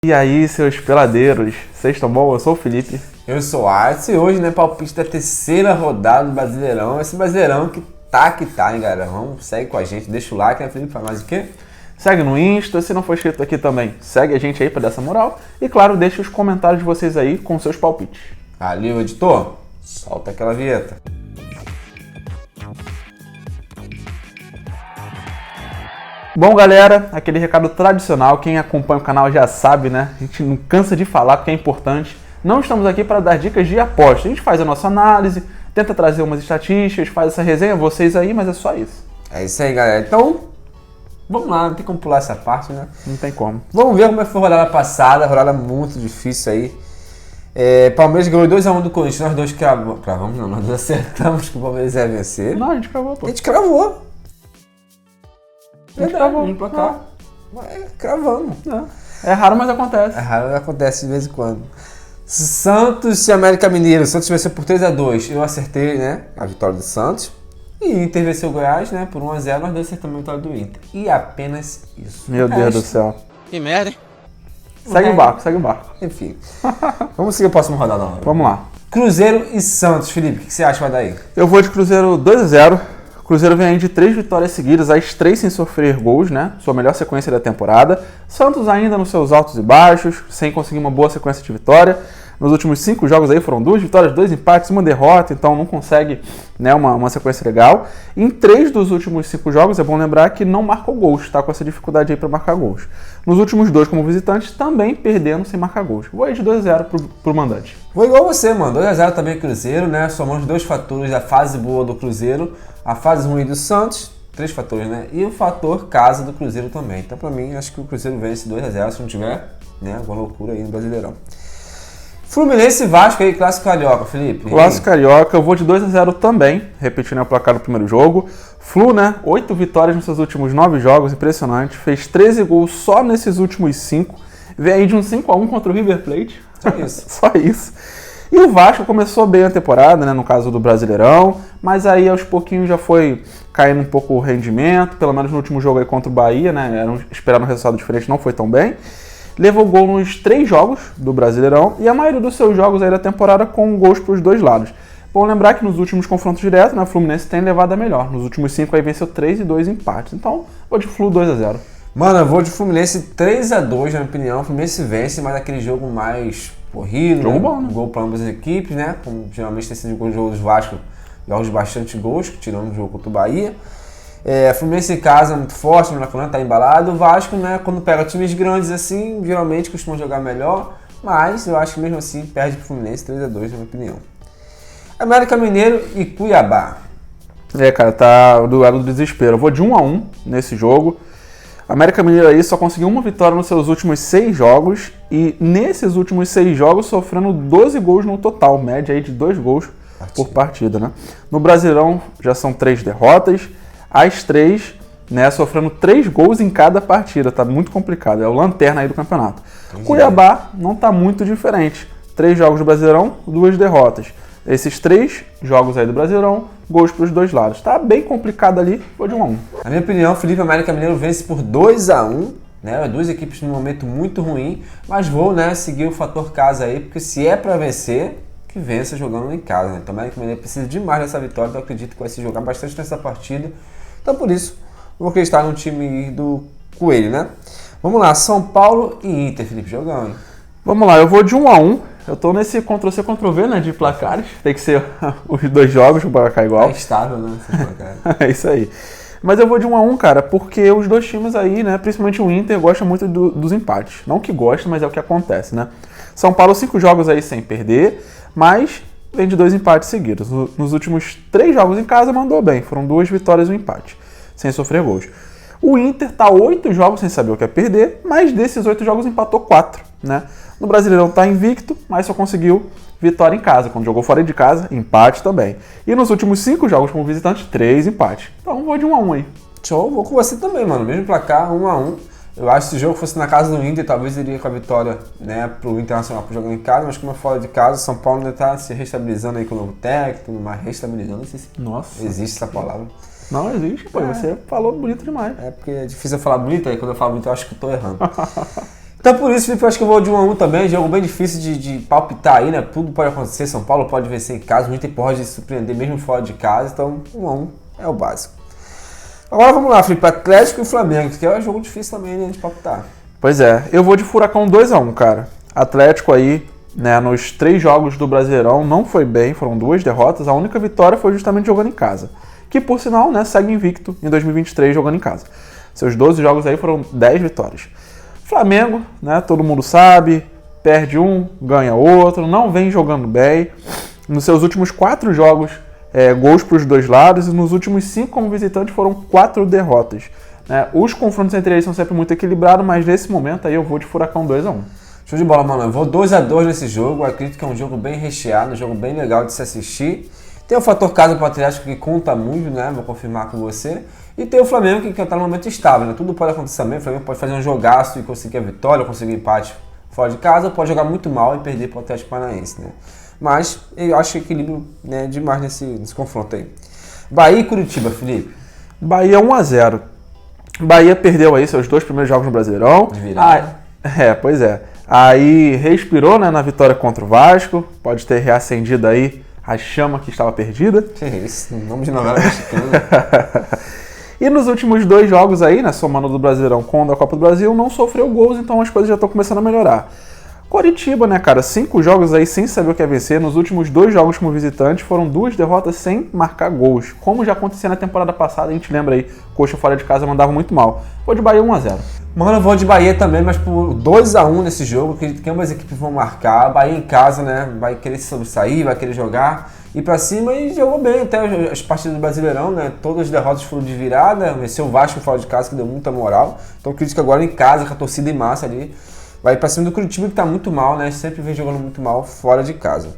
E aí, seus peladeiros, vocês estão bom? Eu sou o Felipe. Eu sou o Arce e hoje, palpite da terceira rodada do Brasileirão. Esse Brasileirão que tá, hein, galera? Vamos, segue com a gente, deixa o like, né, Felipe? Faz mais o quê? Segue no Insta, se não for inscrito aqui também, segue a gente aí pra dar essa moral. E claro, deixa os comentários de vocês aí com seus palpites. Ali, o editor, solta aquela vinheta. Bom, galera, aquele recado tradicional, quem acompanha o canal já sabe, né? A gente não cansa de falar porque é importante. Não estamos aqui para dar dicas de aposta. A gente faz a nossa análise, tenta trazer umas estatísticas, faz essa resenha, vocês aí, mas é só isso. É isso aí, galera. Então, vamos lá, não tem como pular essa parte, né? Não tem como. Vamos ver como foi a rodada passada, rodada muito difícil aí. Palmeiras ganhou 2x1 do Corinthians, nós dois cravamos, não, nós dois acertamos que o Palmeiras ia vencer. Não, a gente cravou, pô. A gente cravou. Cravou. No placar. Cravamos. É raro, mas acontece. É raro, acontece de vez em quando. Santos e América Mineiro. Santos venceu por 3x2. Eu acertei, né, a vitória do Santos. E Inter venceu o Goiás, né, por 1x0. Nós dois acertamos a vitória do Inter. E apenas isso. Meu Deus do céu. Que merda, hein? Segue o barco. Enfim. Vamos seguir o próximo rodada. Vamos lá. Cruzeiro e Santos. Felipe, o que você acha que vai dar aí? Eu vou de Cruzeiro 2x0. Cruzeiro vem aí de 3 vitórias seguidas, as 3 sem sofrer gols, né? Sua melhor sequência da temporada. Santos ainda nos seus altos e baixos, sem conseguir uma boa sequência de vitória. Nos últimos 5 jogos aí foram 2 vitórias, 2 empates, 1 derrota, então não consegue, né, uma sequência legal. Em 3 dos últimos 5 jogos, é bom lembrar que não marcou gols, tá com essa dificuldade aí para marcar gols. Nos últimos 2 como visitantes, também perdendo sem marcar gols. Vou aí de 2x0 pro mandante. Vou igual você, mano. 2x0 também Cruzeiro, né? Somando 2 fatores da fase boa do Cruzeiro, a fase ruim do Santos, 3 fatores, né? E o fator casa do Cruzeiro também. Então, pra mim, acho que o Cruzeiro vence 2x0 se não tiver, né, alguma loucura aí no Brasileirão. Fluminense e Vasco aí, Clássico Carioca, Felipe. Clássico Carioca, eu vou de 2x0 também, repetindo o placar do primeiro jogo. Flu, né? 8 vitórias nos seus últimos 9 jogos, impressionante. Fez 13 gols só nesses últimos 5. Vem aí de um 5x1 contra o River Plate. Só isso. Só isso. E o Vasco começou bem a temporada, né, no caso do Brasileirão, mas aí aos pouquinhos já foi caindo um pouco o rendimento, pelo menos no último jogo aí contra o Bahia, né, esperando um resultado diferente, não foi tão bem. Levou gol nos 3 jogos do Brasileirão e a maioria dos seus jogos aí da temporada com gols para os dois lados. Bom lembrar que nos últimos confrontos diretos, né, o Fluminense tem levado a melhor. Nos últimos 5 aí venceu 3 e 2 empates. Então, vou de Flu 2x0. Mano, eu vou de Fluminense 3x2, na minha opinião. O Fluminense vence, mas aquele jogo mais corrido, jogo né? bom, né? Gol para ambas as equipes, né? Como geralmente tem sido o jogo dos Vasco, jogos de bastante gols, tirando o jogo contra o Bahia. Fluminense em casa muito forte, o Maracanã tá embalado. O Vasco, né, quando pega times grandes assim, geralmente costuma jogar melhor, mas eu acho que mesmo assim perde pro Fluminense 3x2, na minha opinião. América Mineiro e Cuiabá. Cara, tá do lado do desespero. Eu vou de 1x1 nesse jogo. América Mineiro aí só conseguiu uma vitória nos seus últimos 6 jogos e nesses últimos 6 jogos sofrendo 12 gols no total, média aí de 2 gols por partida, né? No Brasileirão já são 3 derrotas, as 3, né, sofrendo 3 gols em cada partida, tá muito complicado, é o lanterna aí do campeonato. Cuiabá não tá muito diferente, 3 jogos do Brasileirão, 2 derrotas. Esses 3 jogos aí do Brasileirão, gols para os dois lados. Tá bem complicado ali, vou de 1x1. Na minha opinião, Felipe, América Mineiro vence por 2x1, né? 2 equipes num momento muito ruim, mas vou, né, seguir o fator casa aí, porque se é para vencer, que vença jogando em casa, né? Então, América Mineiro precisa demais dessa vitória, então eu acredito que vai se jogar bastante nessa partida. Então, por isso, eu vou acreditar no time do Coelho, né? Vamos lá, São Paulo e Inter, Felipe, jogando, hein? Vamos lá, eu vou de 1x1. Eu tô nesse Ctrl-C, Ctrl-V, né, de placares. Tem que ser os 2 jogos, o placar igual. É estável, né, esse placar. É isso aí. Mas eu vou de 1x1, cara, porque os dois times aí, né, principalmente o Inter, gosta muito dos empates. Não que gosta, mas é o que acontece, né? São Paulo, 5 jogos aí sem perder, mas vem de 2 empates seguidos. Nos últimos 3 jogos em casa mandou bem, foram 2 vitórias e um empate, sem sofrer gols. O Inter tá 8 jogos sem saber o que é perder, mas desses 8 jogos empatou 4, né? No Brasileirão tá invicto, mas só conseguiu vitória em casa. Quando jogou fora de casa, empate também. E nos últimos 5 jogos como visitante, 3 empates. Então vou de 1x1 aí. Show, vou com você também, mano. Mesmo placar, 1x1. Eu acho que se o jogo fosse na casa do Inter, talvez iria com a vitória, né, pro Internacional por jogando em casa, mas como é fora de casa, São Paulo ainda tá se restabilizando aí com o novo técnico, mas restabilizando, não sei se Nossa. existe essa palavra. Não existe, pô. Você falou bonito demais. É porque é difícil eu falar bonito, aí quando eu falo bonito eu acho que eu tô errando. Então por isso, Felipe, eu acho que eu vou de 1-1 também, jogo bem difícil de palpitar aí, né? Tudo pode acontecer, São Paulo pode vencer em casa, o Inter pode surpreender mesmo fora de casa, então 1-1 é o básico. Agora vamos lá, Felipe, Atlético e Flamengo, que é um jogo difícil também, né, de palpitar. Pois é, eu vou de Furacão 2-1, cara. Atlético aí, né, nos 3 jogos do Brasileirão não foi bem, foram 2 derrotas, a única vitória foi justamente jogando em casa. Que por sinal, né, segue invicto em 2023 jogando em casa. Seus 12 jogos aí foram 10 vitórias. Flamengo, né, todo mundo sabe, perde um, ganha outro, não vem jogando bem. Nos seus últimos 4 jogos, gols para os dois lados, e nos últimos 5 como visitante foram 4 derrotas. Né? Os confrontos entre eles são sempre muito equilibrados, mas nesse momento aí eu vou de Furacão 2-1. Show de bola, mano. Eu vou 2-2 nesse jogo, eu acredito que é um jogo bem recheado, um jogo bem legal de se assistir. Tem o fator casa pro Atlético que conta muito, né? Vou confirmar com você. E tem o Flamengo que está no momento estável, né? Tudo pode acontecer também. O Flamengo pode fazer um jogaço e conseguir a vitória, conseguir empate fora de casa, pode jogar muito mal e perder para o Atlético Paranaense, né? Mas eu acho equilíbrio, né, demais nesse confronto aí. Bahia e Curitiba, Felipe. Bahia 1-0. Bahia perdeu aí seus 2 primeiros jogos no Brasileirão. De virada. Pois é. Aí respirou, né, na vitória contra o Vasco. Pode ter reacendido aí a chama que estava perdida. Que isso, nome de novela mexicana. E nos últimos 2 jogos aí, né, somando do Brasileirão com o da Copa do Brasil, não sofreu gols, então as coisas já estão começando a melhorar. Coritiba, né, cara, 5 jogos aí sem saber o que é vencer. Nos últimos 2 jogos como visitante foram 2 derrotas sem marcar gols. Como já acontecia na temporada passada, a gente lembra aí, Coxa fora de casa mandava muito mal. Vou de Bahia 1-0. Mano, eu vou de Bahia também, mas por 2-1 nesse jogo, acredito que ambas as equipes vão marcar. Bahia em casa, né, vai querer se sobressair, vai querer jogar, ir pra cima, e jogou bem até as partidas do Brasileirão, né, todas as derrotas foram de virada, venceu o Vasco fora de casa, que deu muita moral. Então acredito que agora em casa, com a torcida em massa ali, vai pra cima do Curitiba, que tá muito mal, né, sempre vem jogando muito mal fora de casa.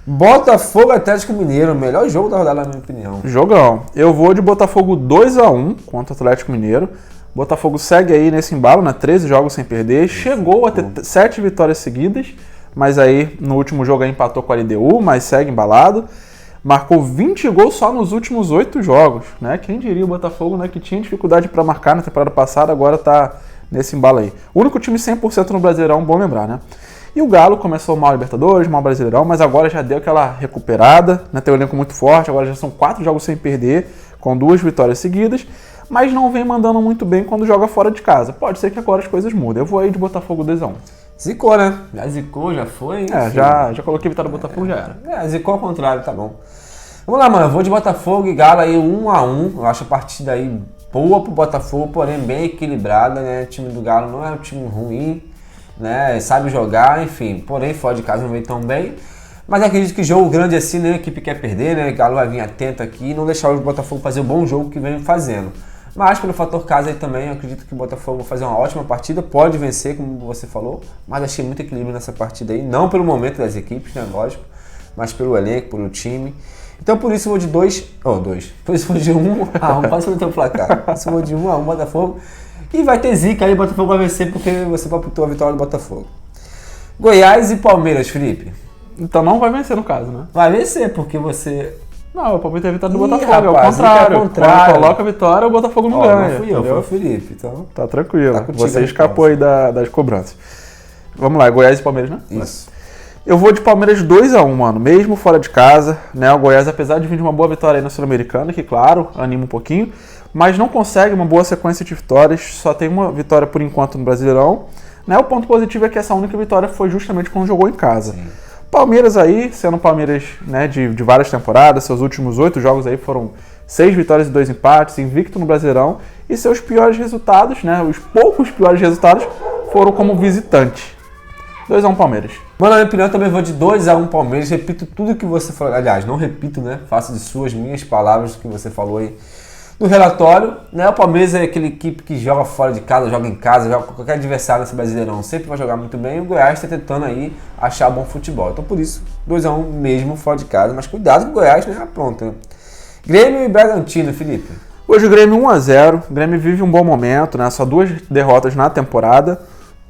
Botafogo Atlético Mineiro, melhor jogo da rodada, na minha opinião. Jogão. Eu vou de Botafogo 2-1 contra o Atlético Mineiro. Botafogo segue aí nesse embalo, né? 13 jogos sem perder. Chegou a ter 7 vitórias seguidas, mas aí no último jogo aí empatou com a LDU, mas segue embalado. Marcou 20 gols só nos últimos 8 jogos, né? Quem diria o Botafogo, né, que tinha dificuldade para marcar na temporada passada, agora tá nesse embalo aí. O único time 100% no Brasileirão, bom lembrar, né? E o Galo começou mal Libertadores, mal Brasileirão, mas agora já deu aquela recuperada, né? Tem um elenco muito forte, agora já são 4 jogos sem perder, com 2 vitórias seguidas, mas não vem mandando muito bem quando joga fora de casa. Pode ser que agora as coisas mudem. Eu vou aí de Botafogo 2-1. Zicou, né? Já zicou, já foi. Já coloquei vitória do Botafogo, já era. Zicou ao contrário, tá bom. Vamos lá, mano. Eu vou de Botafogo e Galo aí 1-1. Eu acho a partida aí boa pro Botafogo, porém bem equilibrada, né? O time do Galo não é um time ruim, né? Sabe jogar, enfim. Porém, fora de casa não vem tão bem. Mas acredito que jogo grande assim, né? A equipe quer perder, né? O Galo vai vir atento aqui e não deixar o Botafogo fazer o bom jogo que vem fazendo. Mas pelo fator casa aí também, eu acredito que o Botafogo vai fazer uma ótima partida, pode vencer, como você falou, mas achei muito equilíbrio nessa partida aí, não pelo momento das equipes, né, lógico, mas pelo elenco, pelo time. Então por isso eu vou de 2, por isso eu vou de 1-1, quase não tem o placar, por isso eu vou de 1-1 Botafogo, e vai ter zica aí, o Botafogo vai vencer porque você palpitou a vitória do Botafogo. Goiás e Palmeiras, Felipe. Então não vai vencer no caso, né? Vai vencer, porque você... Não, eu palpitei a vitória do Botafogo, rapaz, é o contrário. é o contrário. Quando coloca a vitória, o Botafogo não ganha. Não fui eu, foi o Felipe, então... Tá tranquilo, Tá contigo, você escapou aí das cobranças. Vamos lá, Goiás e Palmeiras, né? Isso. Eu vou de Palmeiras 2-1, mano, mesmo fora de casa, né? O Goiás, apesar de vir de uma boa vitória aí na Sul-Americana, que claro, anima um pouquinho, mas não consegue uma boa sequência de vitórias, só tem uma vitória por enquanto no Brasileirão, né? O ponto positivo é que essa única vitória foi justamente quando jogou em casa. Sim. Palmeiras aí, sendo Palmeiras, né, de várias temporadas, seus últimos 8 jogos aí foram 6 vitórias e 2 empates, invicto no Brasileirão, e seus piores resultados, né, os poucos piores resultados foram como visitante. 2-1 Palmeiras. Mano, na minha opinião, eu também vou de 2-1 Palmeiras, repito tudo que você falou, aliás, não repito, né, faço de suas, minhas palavras que você falou aí no relatório, né, o Palmeiras é aquele equipe que joga fora de casa, joga em casa, joga com qualquer adversário nesse Brasileirão, sempre vai jogar muito bem, e o Goiás está tentando aí achar bom futebol, então por isso, 2-1 mesmo fora de casa, mas cuidado com o Goiás, né, apronta, né. Grêmio e Bragantino, Felipe. Hoje o Grêmio 1-0, o Grêmio vive um bom momento, né, só 2 derrotas na temporada,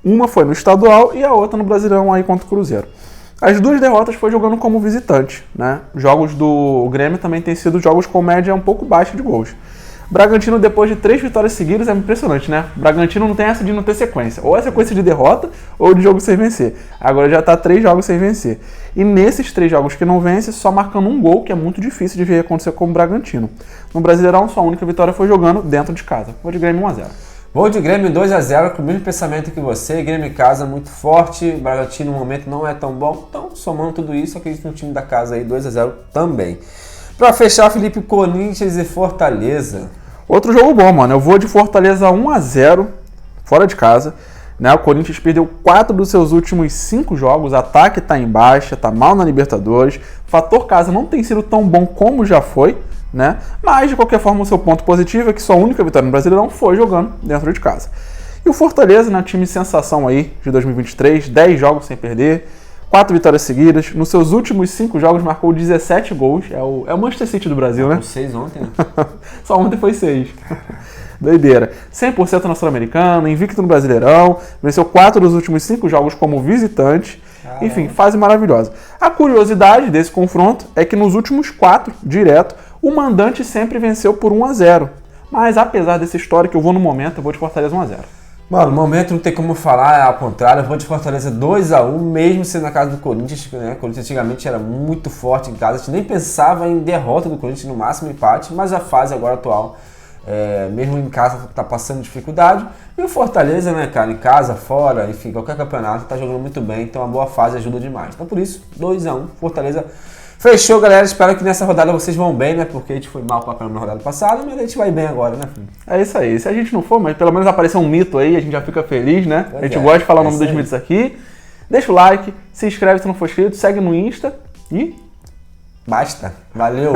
uma foi no estadual e a outra no Brasileirão aí contra o Cruzeiro. As 2 derrotas foi jogando como visitante, né? Jogos do Grêmio também têm sido jogos com média um pouco baixa de gols. Bragantino, depois de 3 vitórias seguidas, é impressionante, né? Bragantino não tem essa de não ter sequência. Ou é sequência de derrota, ou de jogo sem vencer. Agora já tá 3 jogos sem vencer. E nesses 3 jogos que não vence, só marcando um gol, que é muito difícil de ver acontecer com o Bragantino. No Brasileirão, sua única vitória foi jogando dentro de casa. Vou de Grêmio 1-0. Vou de Grêmio 2-0, com o mesmo pensamento que você. Grêmio em casa muito forte, Bragantino no momento não é tão bom. Então, somando tudo isso, acredito no time da casa aí, 2-0 também. Pra fechar, Felipe, Corinthians e Fortaleza. Outro jogo bom, mano. Eu vou de Fortaleza 1-0, fora de casa. Né? O Corinthians perdeu 4 dos seus últimos 5 jogos. O ataque tá em baixa, tá mal na Libertadores. O fator casa não tem sido tão bom como já foi, né? Mas, de qualquer forma, o seu ponto positivo é que sua única vitória no Brasileirão foi jogando dentro de casa. E o Fortaleza, né, time sensação aí de 2023, 10 jogos sem perder, 4 vitórias seguidas. Nos seus últimos 5 jogos marcou 17 gols. É o Manchester City do Brasil, né? 6 ontem, né? Só ontem foi 6. Doideira. 100% na Sul-Americana, invicto no Brasileirão, venceu 4 dos últimos 5 jogos como visitante. Caramba. Enfim, fase maravilhosa. A curiosidade desse confronto é que nos últimos 4, direto, o mandante sempre venceu por 1-0. Mas apesar desse histórico, eu vou no momento, eu vou de Fortaleza 1-0. Mano, no momento não tem como falar, ao contrário, eu vou de Fortaleza 2-1, mesmo sendo na casa do Corinthians, né? O Corinthians antigamente era muito forte em casa, a gente nem pensava em derrota do Corinthians, no máximo empate, mas a fase agora atual, mesmo em casa, tá passando dificuldade. E o Fortaleza, né, cara, em casa, fora, enfim, qualquer campeonato, tá jogando muito bem, então uma boa fase ajuda demais. Então por isso, 2-1, Fortaleza. Fechou, galera. Espero que nessa rodada vocês vão bem, né? Porque a gente foi mal pra caramba na rodada passada, mas a gente vai bem agora, né, filho? É isso aí. Se a gente não for, mas pelo menos apareceu um mito aí, a gente já fica feliz, né? A gente gosta de falar o nome dos mitos aqui. Deixa o like, se inscreve se não for inscrito, segue no Insta e... Basta. Valeu!